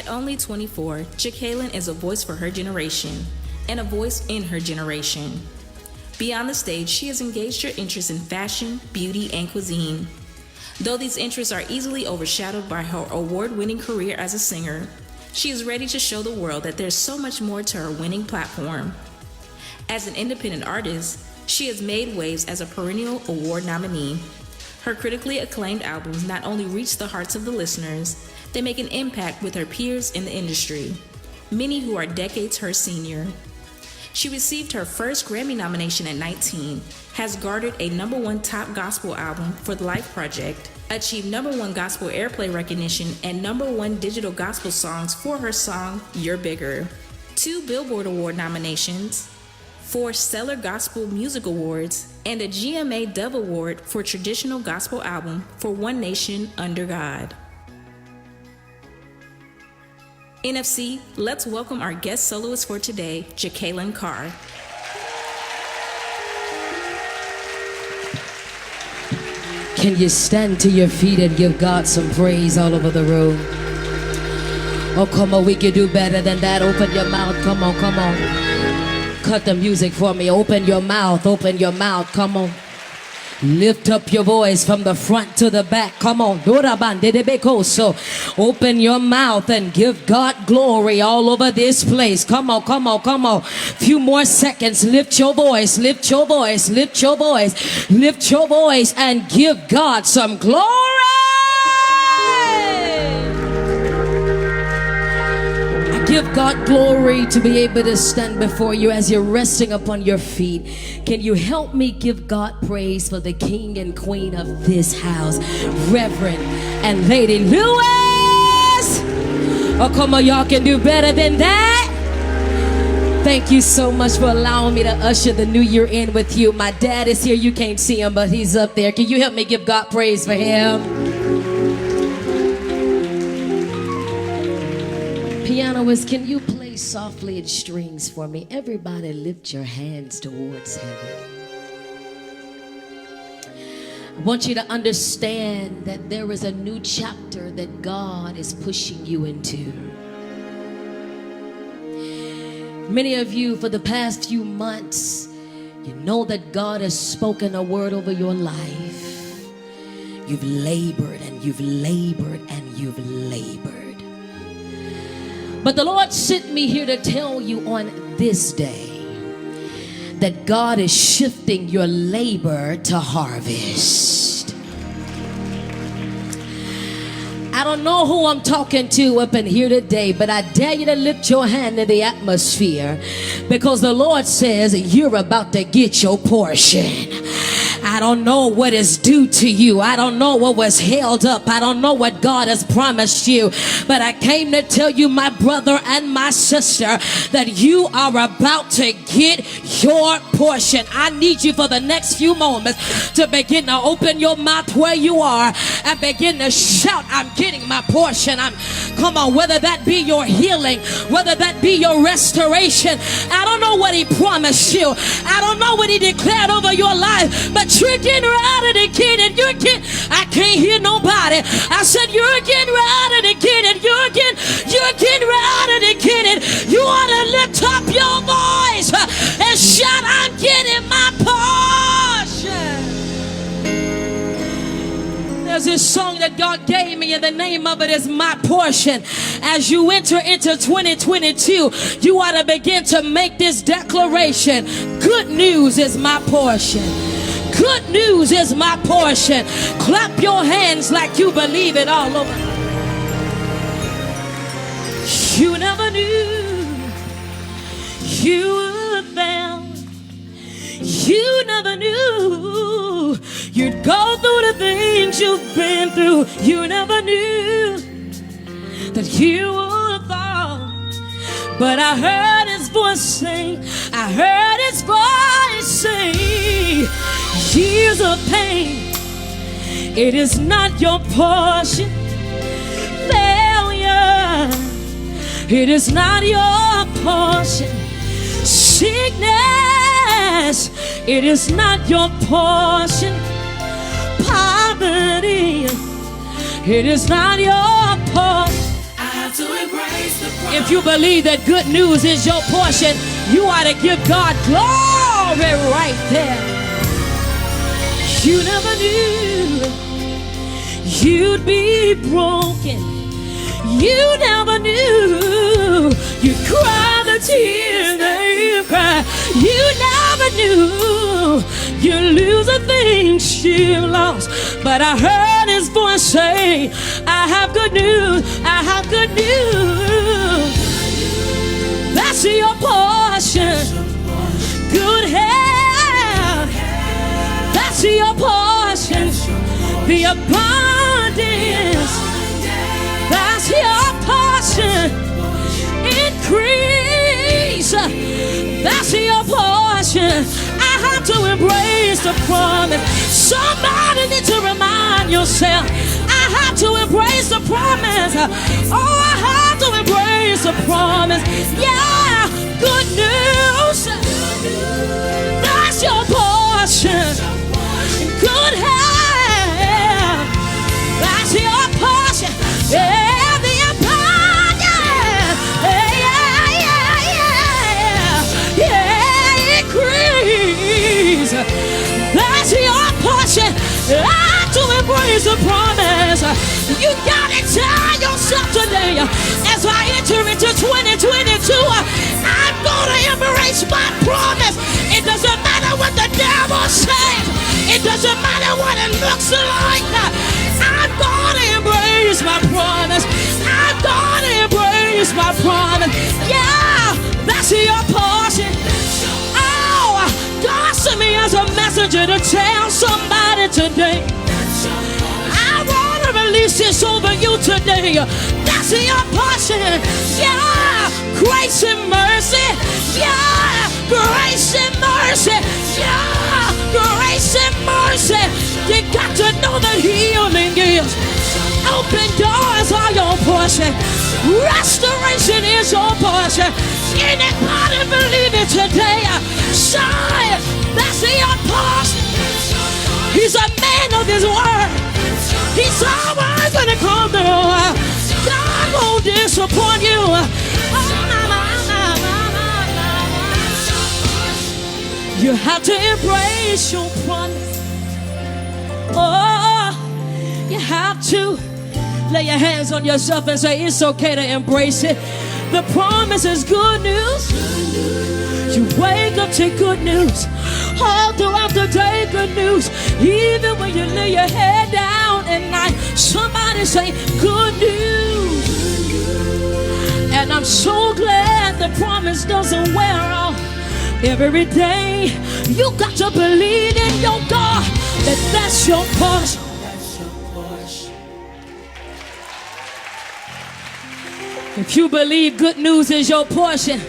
At only 24, Jekalyn is a voice for her generation, and a voice in her generation. Beyond the stage, she has engaged her interests in fashion, beauty, and cuisine. Though these interests are easily overshadowed by her award-winning career as a singer, she is ready to show the world that there's so much more to her winning platform. As an independent artist, she has made waves as a perennial award nominee. Her critically acclaimed albums not only reach the hearts of the listeners, they make an impact with her peers in the industry, many who are decades her senior. She received her first Grammy nomination at 19, has garnered a #1 top gospel album for the Life Project, achieved #1 gospel airplay recognition and #1 digital gospel songs for her song You're Bigger, 2 Billboard Award nominations, 4 Stellar Gospel Music Awards, and a GMA Dove Award for Traditional Gospel Album for One Nation Under God. NFC, let's welcome our guest soloist for today, Jekalyn Carr. Can you stand to your feet and give God some praise all over the room? Oh, come on, we can do better than that. Open your mouth, come on, come on. Cut the music for me. Open your mouth, come on. Lift up your voice from the front to the back. Come on. So open your mouth and give God glory all over this place. Come on, come on, come on. Few more seconds. Lift your voice, lift your voice, lift your voice, lift your voice and give God some glory. Give God glory to be able to stand before you as you're resting upon your feet. Can you help me give God praise for the King and Queen of this house, Reverend and Lady Lewis? Oh, come on, y'all can do better than that. Thank you so much for allowing me to usher the new year in with you. My dad is here. You can't see him, but he's up there. Can you help me give God praise for him? Pianoist, can you play softly in strings for me? Everybody lift your hands towards heaven. I want you to understand that there is a new chapter that God is pushing you into. Many of you, for the past few months, you know that God has spoken a word over your life. You've labored and you've labored and you've labored. But the Lord sent me here to tell you on this day that God is shifting your labor to harvest. I don't know who I'm talking to up in here today, but I dare you to lift your hand in the atmosphere because the Lord says you're about to get your portion. I don't know what is due to you. I don't know what was held up. I don't know what God has promised you. But I came to tell you, my brother and my sister, that you are about to get your portion. I need you for the next few moments to begin to open your mouth where you are and begin to shout, I'm getting my portion. Come on, whether that be your healing, whether that be your restoration. I don't know what he promised you. I don't know what he declared over your life, but you're getting ready to get it. I can't hear nobody. I said you're getting ready to get it. You're getting ready to get it. You ought to lift up your voice and shout, I'm getting my portion. There's this song that God gave me and the name of it is My Portion. As you enter into 2022, you ought to begin to make this declaration. Good news is my portion. Good news is my portion. Clap your hands like you believe it all over. You never knew you were found. You never knew you'd go through the things you've been through. You never knew that you would fall. But I heard his voice sing. I heard his voice sing. Years of pain, it is not your portion. Failure, it is not your portion. Sickness, it is not your portion. Poverty, it is not your portion. I have to embrace If you believe that good news is your portion, you ought to give God glory right there. You never knew you'd be broken. You never knew you'd cry the tears that you cry. You never knew you'd lose the things you lost. But I heard his voice say, I have good news, I have good news. That's your portion. Good health. That's your portion. The abundance. That's your portion. Increase. That's your portion. I have to embrace the promise. Somebody needs to remind yourself, I have to embrace the promise. Oh, I have to embrace the promise. Yeah, good news. That's your portion. Good health. That's your portion. Yeah, the abundance. Yeah, increase. That's your portion. I have to embrace the promise. You gotta tell yourself today, as I enter into 2022, I'm gonna embrace my promise. It doesn't matter what the devil says. It doesn't matter what it looks like. I'm gonna embrace my promise. I'm gonna embrace my promise. Yeah, that's your portion. Oh, God sent me as a messenger to tell somebody today. I want to release this over you today. That's your portion. Yeah, grace and mercy. Yeah, grace and mercy. Yeah, grace and mercy. You got to know that healing is. Open doors are your portion. Restoration is your portion. Anybody believe it today? Shine. That's your portion. He's a man of his word. He's always gonna come through. God won't disappoint you. You have to embrace your promise. Oh, you have to lay your hands on yourself and say it's okay to embrace it. The promise is good news. You wake up to good news. All throughout the day, good news. Even when you lay your head down at night, somebody say good news. And I'm so glad the promise doesn't wear off. Every day, you got to believe in your God that that's your portion. If you believe good news is your portion,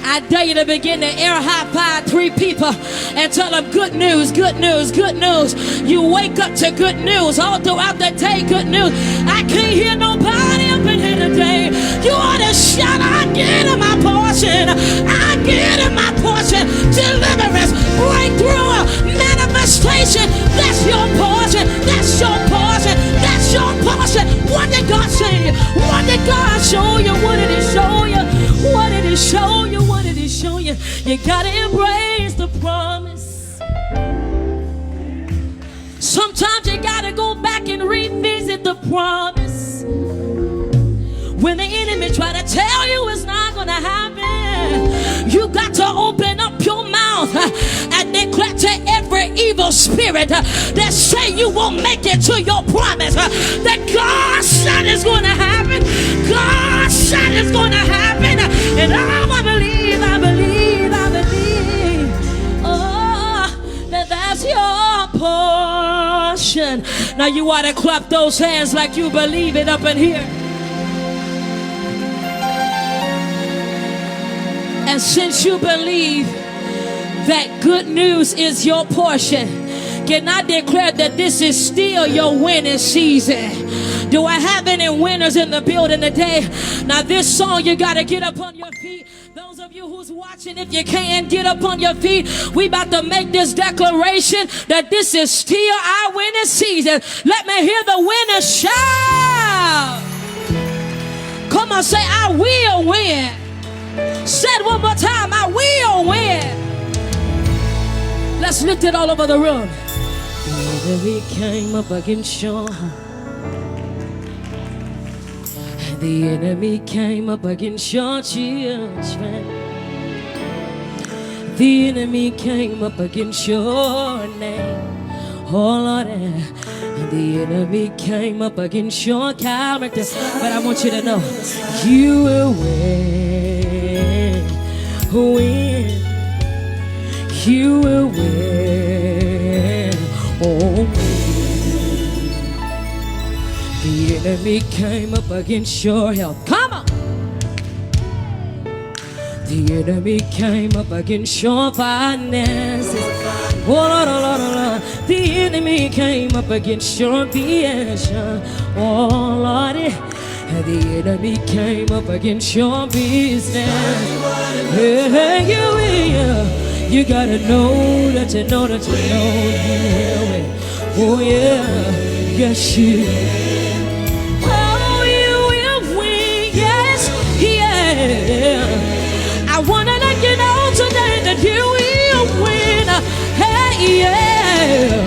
I dare you to begin to air high five 3 people and tell them good news, good news, good news. You wake up to good news all throughout the day, good news. I can't hear nobody up in here today. You ought to shout, I get in my portion. I get in my portion. Deliverance, breakthrough, manifestation. That's your portion. That's your portion. That's your portion. What did God say? What did God show you? What did He show you? What did He show you? What did He show you? You gotta embrace the promise. Sometimes you gotta go back and revisit the promise. When the enemy try to tell you it's not gonna happen, you got to open up your mouth and declare to every evil spirit that say you won't make it to your promise, that God said it's gonna happen. God said it's gonna happen. And I believe, I believe, I believe, oh, that that's your portion. Now you ought to clap those hands like you believe it up in here. And since you believe that good news is your portion, can I declare that this is still your winning season? Do I have any winners in the building today? Now this song, you got to get up on your feet. Those of you who's watching, if you can, get up on your feet. We about to make this declaration that this is still our winning season. Let me hear the winners shout. Come on, say, I will win. Say it one more time, I will win. Let's lift it all over the room. The enemy came up against your home. The enemy came up against your children. The enemy came up against your name. Oh Lord, the enemy came up against your character. But I want you to know, you will win. Win. You will win. Oh, the enemy came up against your health. Come on. The enemy came up against your finances. Oh, Lord, oh, Lord, oh, Lord. The enemy came up against your vision. Oh, Lord. The enemy came up against your business. Hey, you gotta know that you know that you know you will win. Oh, yeah. Yes, you will. Oh, you will win. Yes, yeah. I want to let you know today that you will win. Hey, yeah.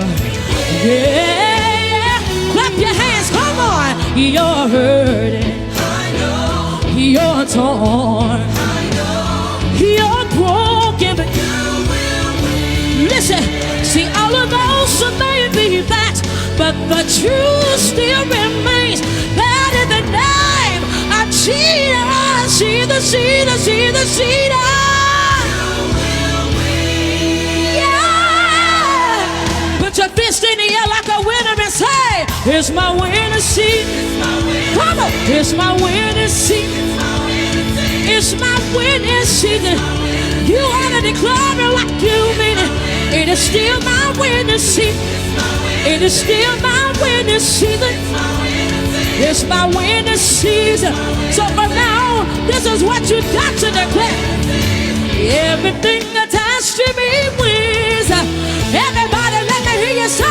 Yeah. Clap your hands, come on. You're hurting. I know. You're torn. I know. You're broken, but you will win. Listen, see, all of those may be that, but the truth still remains that in the name of Jesus, Jesus. Yeah. Put your fist in the air like a winner and say, it's my winning season. Come on, it's my winning season. It's my winning season. You ought to declare it like you mean it. It is still my winning season. It is still my winning season. It's my winning season. So from now on, this is what you got to declare. Everything attached to me wins. Everybody, let me hear you say.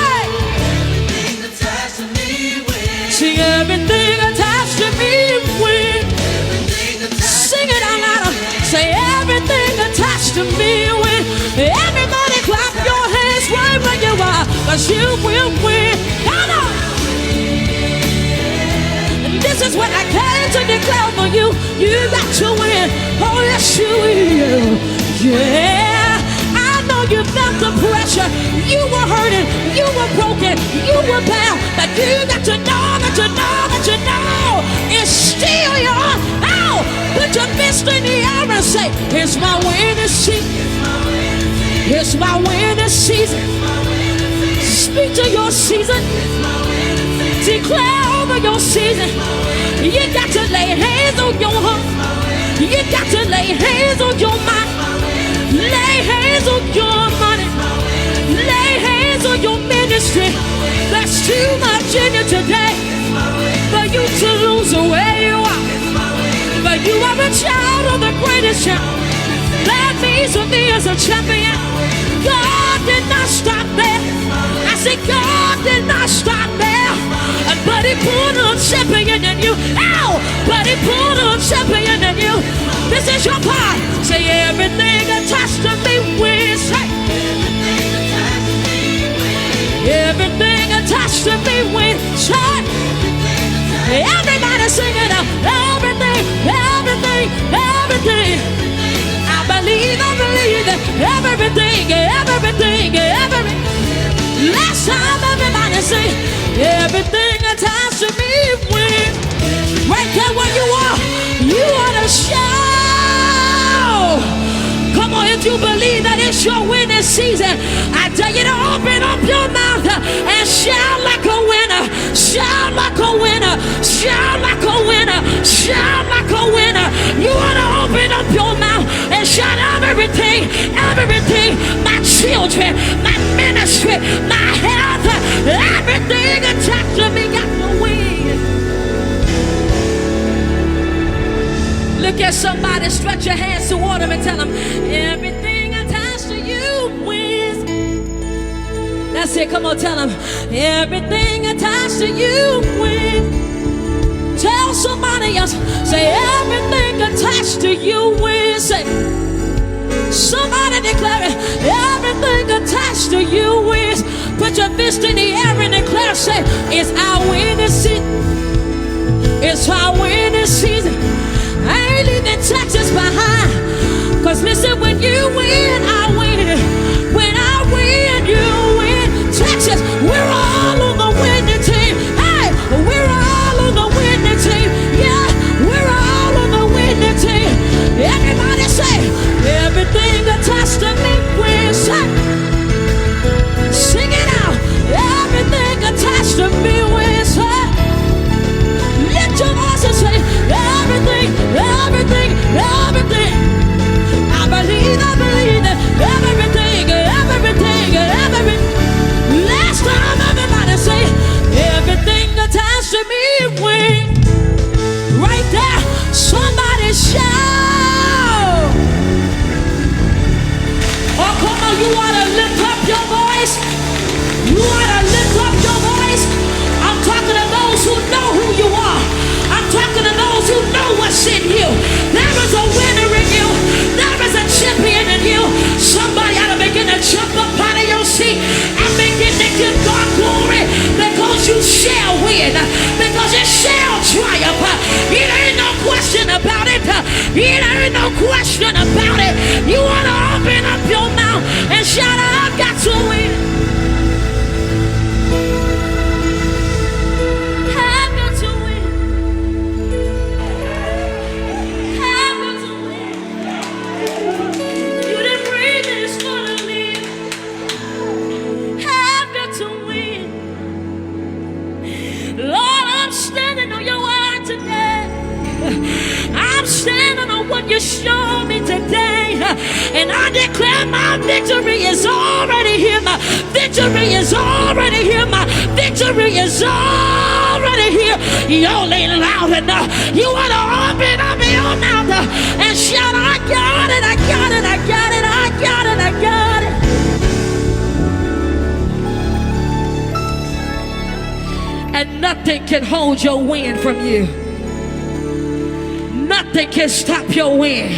Everything attached to me wins. See, everything attached to me wins. Sing it out loud. Say, everything attached to me wins. Everybody clap your hands right where you are, 'cause you will win. Come on. This is what I came to declare for you. You got to win. Oh, yes, you will. Yeah. I know you felt the pressure. You were hurting. You were broken. You were bound. But you got to know that you know that you know it's still your own. Put your fist in the air and say, it's my winning season. It's my winning season. Speak to your season. Declare over your season. You got to lay hands on your heart. You got to lay hands on your mind. Lay hands on your money. Lay hands on your ministry. There's too much in you today for you to lose where you are. But you are a child of the greatest champion. That means for me as a champion. God did not stop there. I said God did not stop there. But he put a champion in you. Ow! But he put a champion in you. This is your part. Say everything attached to me wins. Say everything attached to me wins. Say everybody sing it out. Everything, everything, everything. I believe that everything, everything, everything. Last time everybody say everything attached to me wins. Right there where you are, you ought to shout. Come on, if you believe that it's your winning season, I tell you to open up your mouth and shout like a winner. Shout like a winner. Shout like a winner. Shout like a winner. You ought to open up your mouth and shout out everything, everything, my children, my ministry, my health, everything attached to me got to win. Look at somebody, stretch your hands toward them and tell them, everything attached to you wins. That's it, come on, tell them, everything attached to you wins. Tell somebody else, say everything attached to you wins. Say, somebody declare it, everything attached to you wins. Put your fist in the air and declare, say, it's our winning season. It's our winning season. I ain't leaving Texas behind. Cause listen, when you win, I win. When I win, you win. Texas, we're all on the winning team. Hey, we're all on the winning team. Yeah, we're all on the winning team. Everybody say, everything attached to me wins. Sing it out. Everything attached to me wins. Lift your voice and say, everything, everything, everything. I believe that everything, everything, everything. Last time everybody say, everything attached to me wins. Right there, somebody shout. Oh, come on, you ought to lift up your voice. You ought to lift up your voice. I'm talking to those who know who you are. I'm talking to those who know what's in you. There is a winner in you. There is a champion in you. Somebody ought to begin to jump up out of your seat and begin to give God glory, because you shall win, because it shall triumph. It ain't no question about it. It ain't no question about it. You ought to open up your mouth and shout, I've got to win. You show me today, and I declare my victory is already here. My victory is already here. My victory is already here. Y'all ain't loud enough. You want to open up your mouth and shout, I got it, I got it, I got it, I got it, I got it. And nothing can hold your win from you. Nothing can stop your win.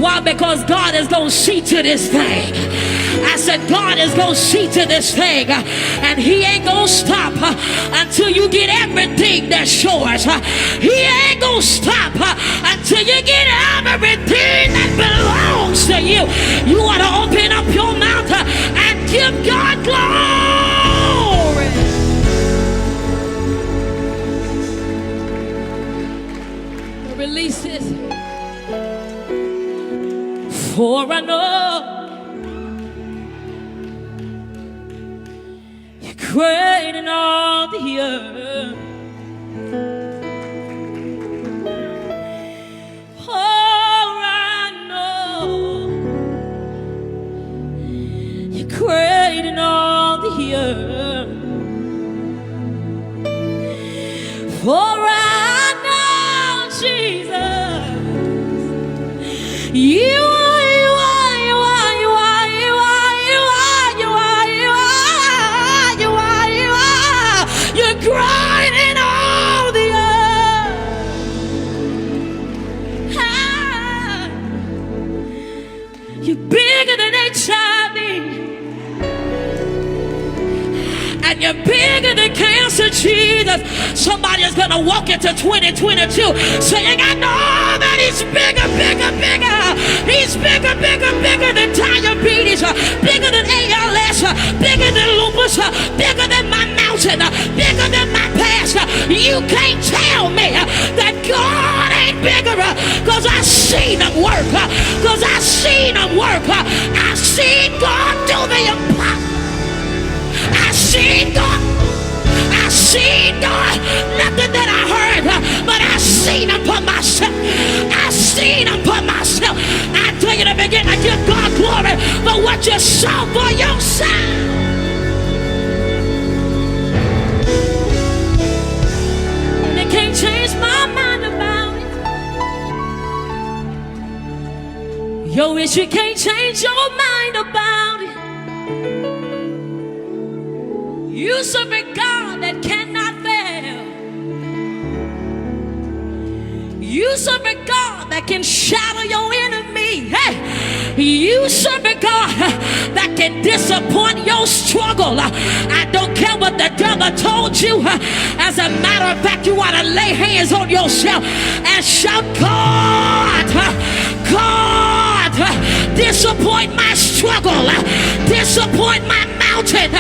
Why? Because God is going to see to this thing. I said God is going to see to this thing. And he ain't going to stop until you get everything that's yours. He ain't going to stop until you get everything that belongs to you. You want to open up your mouth and give God glory. Release this. For I know you're great in all the earth. For I know you're great in all the earth. For I You you're great in all the earth. You're bigger than HIV, and you're bigger than cancer, Jesus. Somebody is gonna walk into 2022 saying, I know that he's bigger, bigger, bigger. He's bigger, bigger, bigger than diabetes, bigger than ALS, bigger than lupus, bigger than my mountain, bigger than my past. You can't tell me that God ain't bigger, because I've seen him work, because I've seen him work. I've seen God do the impossible. I've seen God. I've seen God. Nothing that I heard, but I've seen him for myself. I've seen him for myself. I tell you to begin to give God glory for what you saw for yourself. They can't change my mind about it. Your issue can't change your mind about it. You serve a God that cannot fail. that can shadow your enemy. Hey, you serve a God that can disappoint your struggle. I don't care what the devil told you. As a matter of fact, you want to lay hands on yourself and shout, God, God, disappoint my struggle, disappoint my mountain,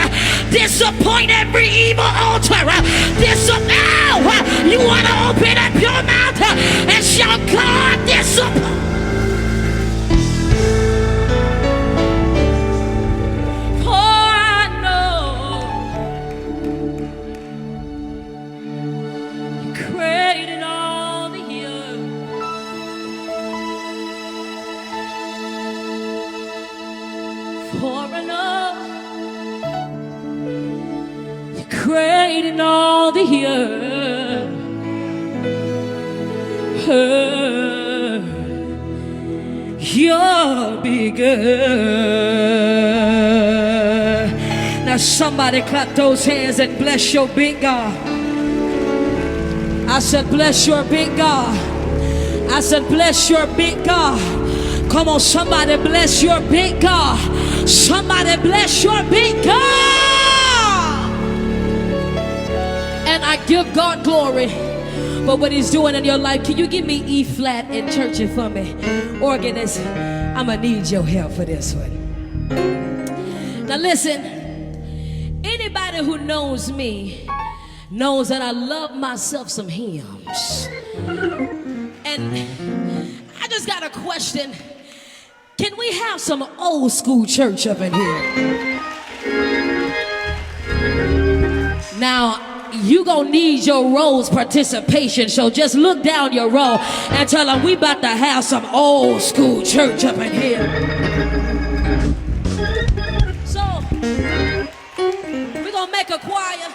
disappoint every evil altar. Now you want to open up your mouth and shout, God, disappoint. Creating all the earth, you're bigger. Now somebody clap those hands and bless your big God. I said bless your big God. I said bless your big God. Come on, somebody bless your big God. Somebody bless your big God. And I give God glory for what he's doing in your life. Can you give me E flat in church for me? Organist, I'm gonna need your help for this one. Now listen, anybody who knows me knows that I love myself some hymns. And I just got a question. Can we have some old school church up in here? Now, you gonna need your roll's participation, so just look down your row and tell them we about to have some old school church up in here. So we're gonna make a choir.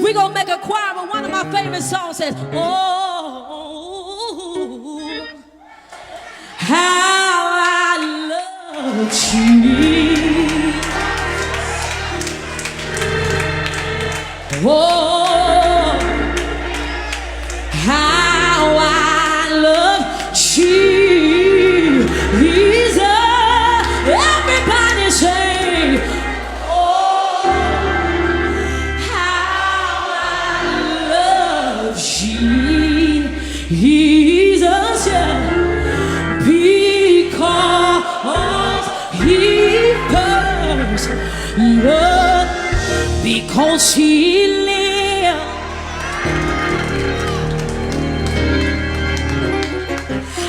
We're gonna make a choir, but one of my favorite songs says, oh, how I love you. Oh, how I love Jesus. Everybody say, oh, how I love Jesus, because he first loved, because he lived.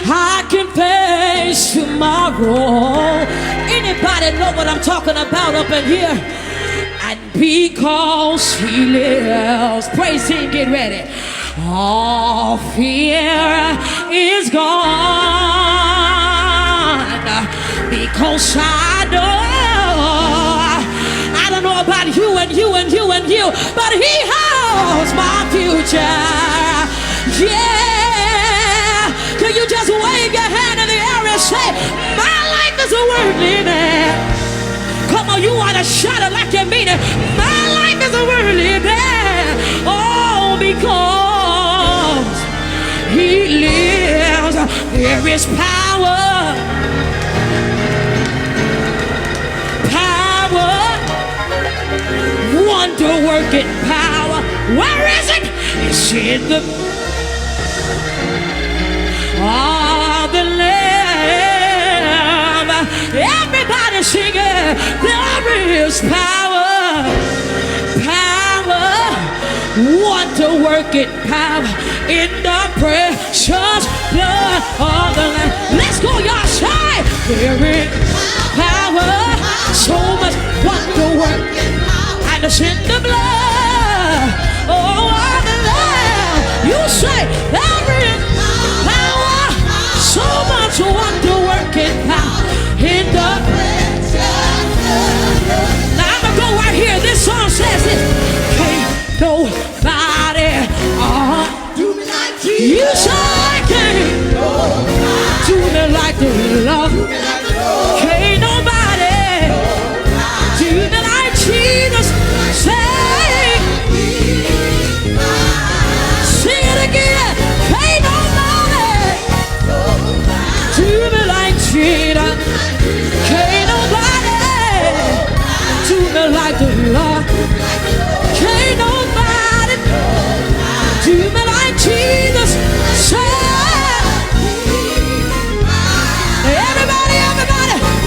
I can face tomorrow. Anybody know what I'm talking about up in here? And because he lives, praise him, get ready. All fear is gone, because I don't know about you and you and you and you, but he holds my future. Yeah, can you just wave your hand in the air and say, my life is worth living? Come on, you want to shout it like you mean it. My life is worth living. Oh, because he lives, there is power. Wonder-working power. Where is it? It's in the Lamb. Everybody sing it. There is power, wonder-working power in the precious blood of the Lamb. Let's go, y'all, say there is power, so much wonder-working. And it's in the blood, oh, of the Lamb. You say, there is power, so much wonder-working power in the precious blood. Now I'm gonna go right here. This song says this. Can't nobody do me like Jesus. You say I can't do me like the love. Can't nobody do me like Jesus. Say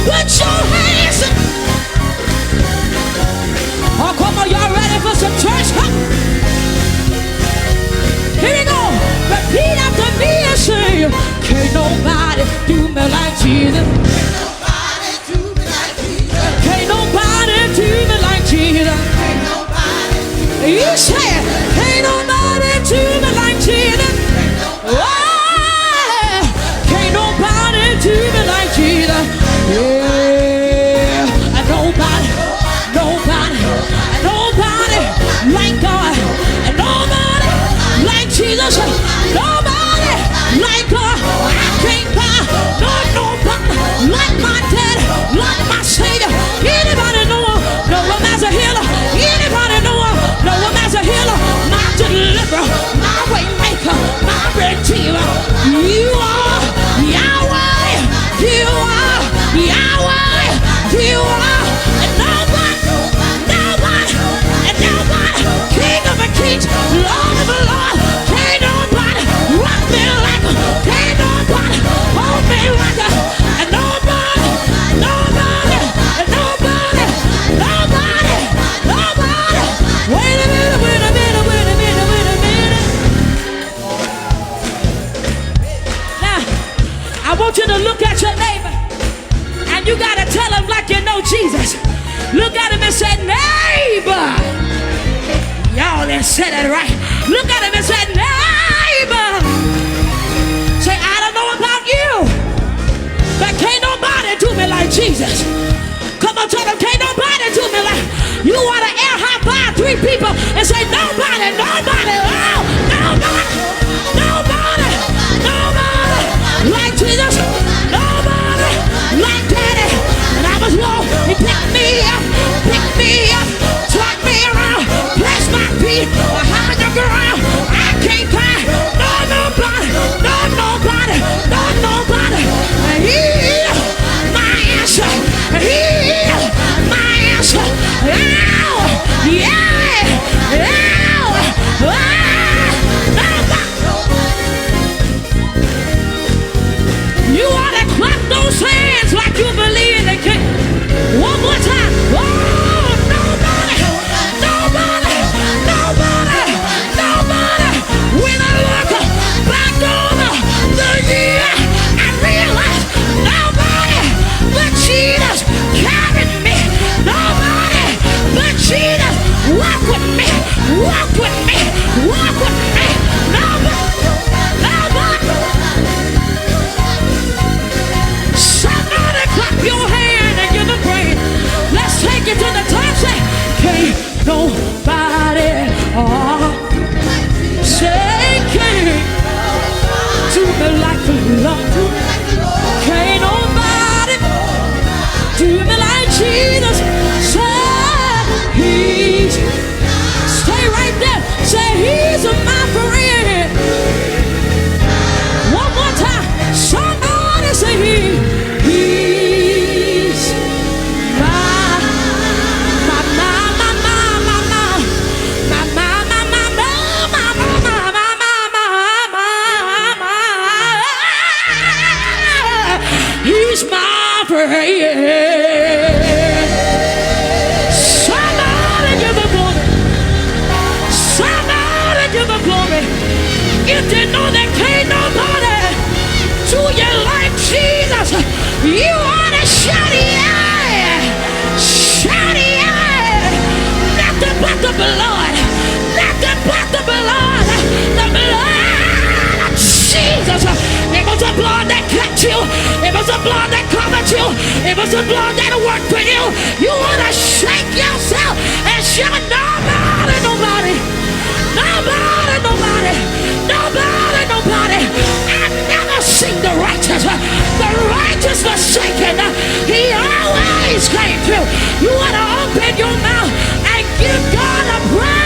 Put your hands up. Oh, come on, y'all ready for some church? Huh? Here we go. Repeat after me and say, can't nobody do me like Jesus. Can't nobody do me like Jesus. You say, can't nobody do me like Jesus. Oh, can't nobody do me like Jesus. Yeah, and nobody like God, and nobody like Jesus, nobody like God. I can't find nobody like my daddy, like my Savior. Anybody know him as a healer? Anybody know him as a healer? My deliverer, my way maker, my redeemer. You are Yahweh, you are Yahweh, you are, and nobody, King of the kings, Lord of the Lord. Can't nobody rock me like a, can't nobody hold me like a, and nobody, and nobody. Wait a minute. Now, I want you to look at your neighbor, and you gotta tell him like you know Jesus. Look at him and say, neighbor. Y'all didn't say that right. Look at him and say, neighbor. Say, I don't know about you, but can't nobody do me like Jesus. Come on, tell them, can't nobody do me like. You want to air high five 3 people and say, nobody, oh, nobody like Jesus. Nobody like Daddy. And I was low, he picked me up, turned me around, placed my feet behind the ground. I can't find nobody. And he my answer. Oh, you ought to clap those hands like you believe in the king. One more time. Oh, nobody. When I look back over the year, I realize nobody but Jesus carried me. Nobody but Jesus walk with me. Somebody clap your hand and give a praise. Let's take it to the top. Say, can't nobody, say can't do me like the Lord. Can't nobody do me like Jesus. Say he's, stay right there. Say he's my friend. One more time. Somebody say he's my he's my friend. Somebody give the glory. If you know that can't nobody do you like Jesus, you ought to shout yeah. Nothing but the blood. The blood of Jesus. It was the blood that kept you. It was the blood that covered you. It was the blood that worked for you. You ought to shake yourself and shout nobody. I've never seen the righteous forsaken. He always came through. You want to open your mouth and give God a praise.